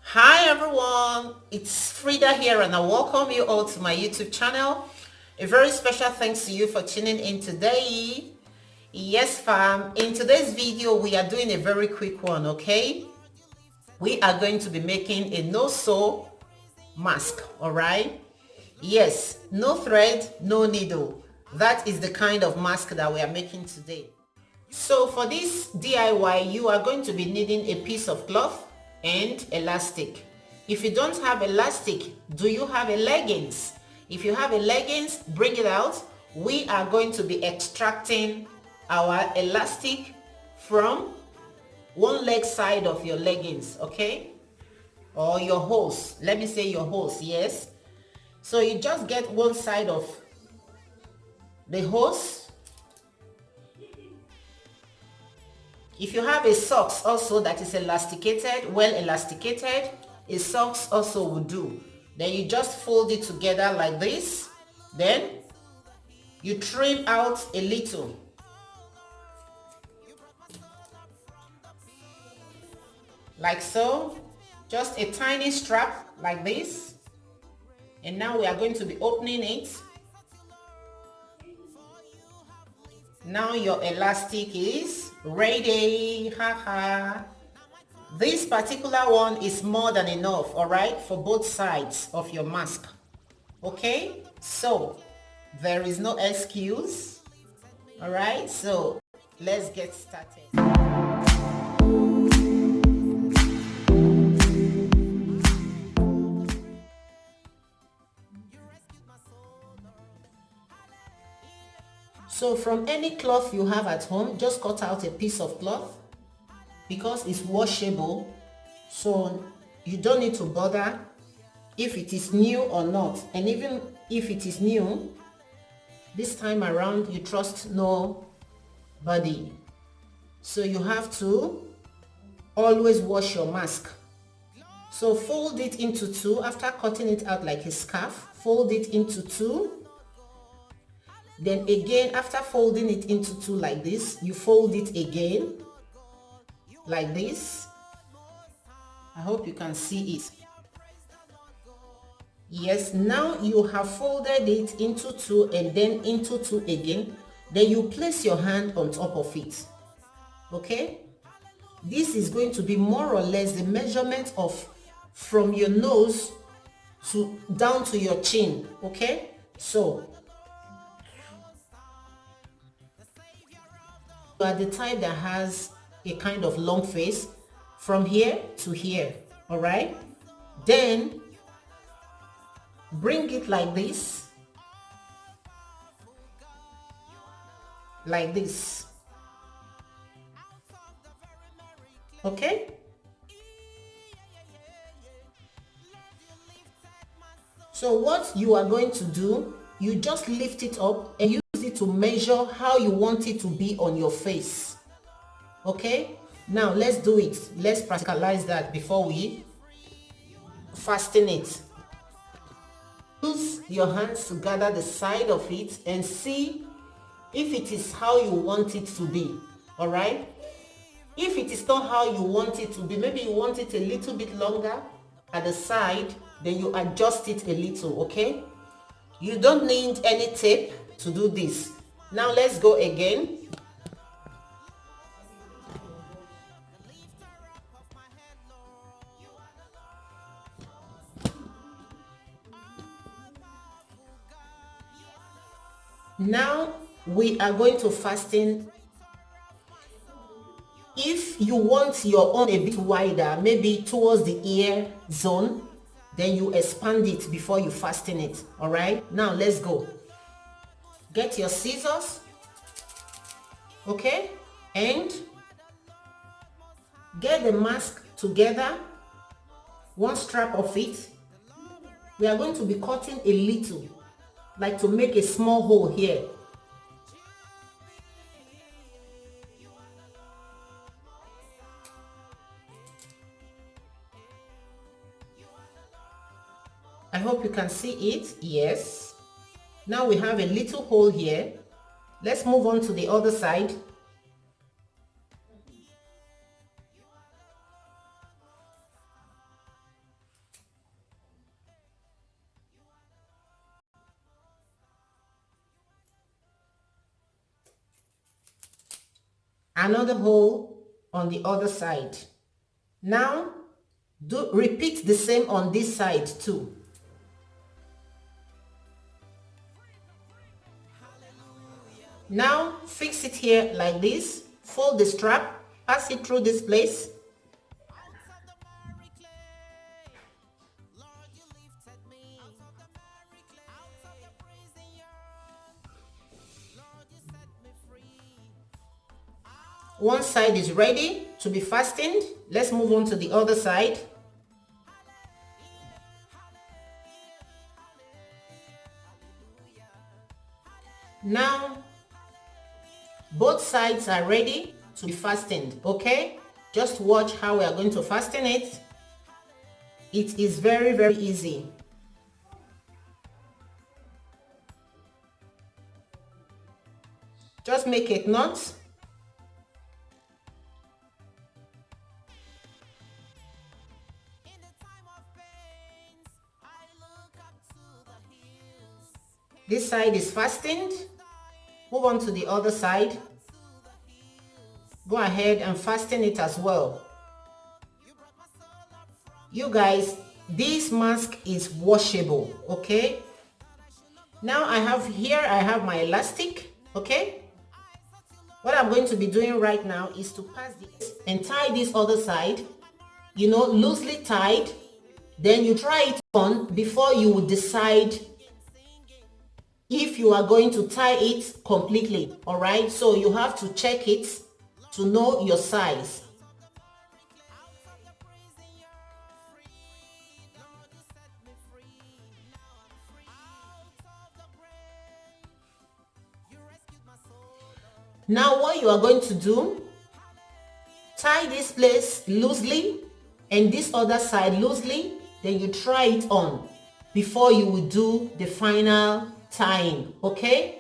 Hi everyone, it's Frida here and I welcome you all to my YouTube channel. A very special thanks to you for tuning in today. Yes fam, in today's video we are doing a very quick one, okay? We are going to be making a no-sew mask, alright? Yes, no thread, no needle. That is the kind of mask that we are making today. So for this DIY, you are going to be needing a piece of cloth and elastic. If you don't have elastic, do you have a leggings? If you have a leggings, bring it out. We are going to be extracting our elastic from one leg side of your leggings, okay? Or your hose. Let me say your hose, yes. So you just get one side of the hose. If you have a socks also that is elasticated, well elasticated, a socks also will do. Then you just fold it together like this. Then you trim out a little. Like so. Just a tiny strap like this. And now we are going to be opening it. Now your elastic is ready. Haha. This particular one is more than enough, all right, for both sides of your mask. Okay, so there is no excuse. All right, so let's get started. So from any cloth you have at home, just cut out a piece of cloth because it's washable. So you don't need to bother if it is new or not. And even if it is new, this time around you trust nobody. So you have to always wash your mask. So fold it into two. After cutting it out like a scarf, fold it into two. Then again, after folding it into two like this, you fold it again like this. I hope you can see it. Yes, now you have folded it into two and then into two again. Then you place your hand on top of it. Okay? This is going to be more or less the measurement of from your nose to down to your chin. Okay? So you are the type that has a kind of long face from here to here, all right? Then bring it like this, okay? So what you are going to do, you just lift it up and use it to measure how you want it to be on your face. Okay, now let's do it. Let's practicalize that before we fasten it. Use your hands to gather the side of it and see if it is how you want it to be. All right, if it is not how you want it to be, maybe you want it a little bit longer at the side, then you adjust it a little. Okay, you don't need any tape to do this. Now let's go again. Now we are going to fasten. If you want your own a bit wider, maybe towards the ear zone, then you expand it before you fasten it. All right, now let's go. Get your scissors, okay, and get the mask together, one strap of it. We are going to be cutting a little, like to make a small hole here. I hope you can see it. Yes. Now we have a little hole here. Let's move on to the other side. another hole on the other side. Now repeat the same on this side too. Now fix it here like this, fold the strap, pass it through this place. One side is ready to be fastened. Let's move on to the other side. Now, both sides are ready to be fastened, okay? Just watch how we are going to fasten it. It is very, very easy. Just make a knot. This side is fastened. Move on to the other side. Go ahead and fasten it as well. You guys, this mask is washable, okay? Now I have my elastic, okay? What I'm going to be doing right now is to pass this and tie this other side, you know, loosely tied. Then you try it on before you decide if you are going to tie it completely, all right? So you have to check it to know your size. Now what you are going to do, tie this place loosely and this other side loosely, then you try it on before you will do the final tying, okay?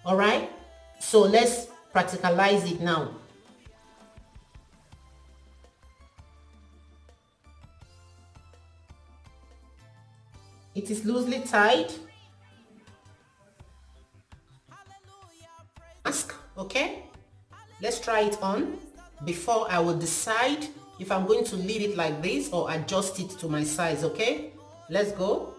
All right, so let's practicalize it now. It is loosely tied. Mask, okay? Let's try it on before I will decide if I'm going to leave it like this or adjust it to my size, okay? Let's go.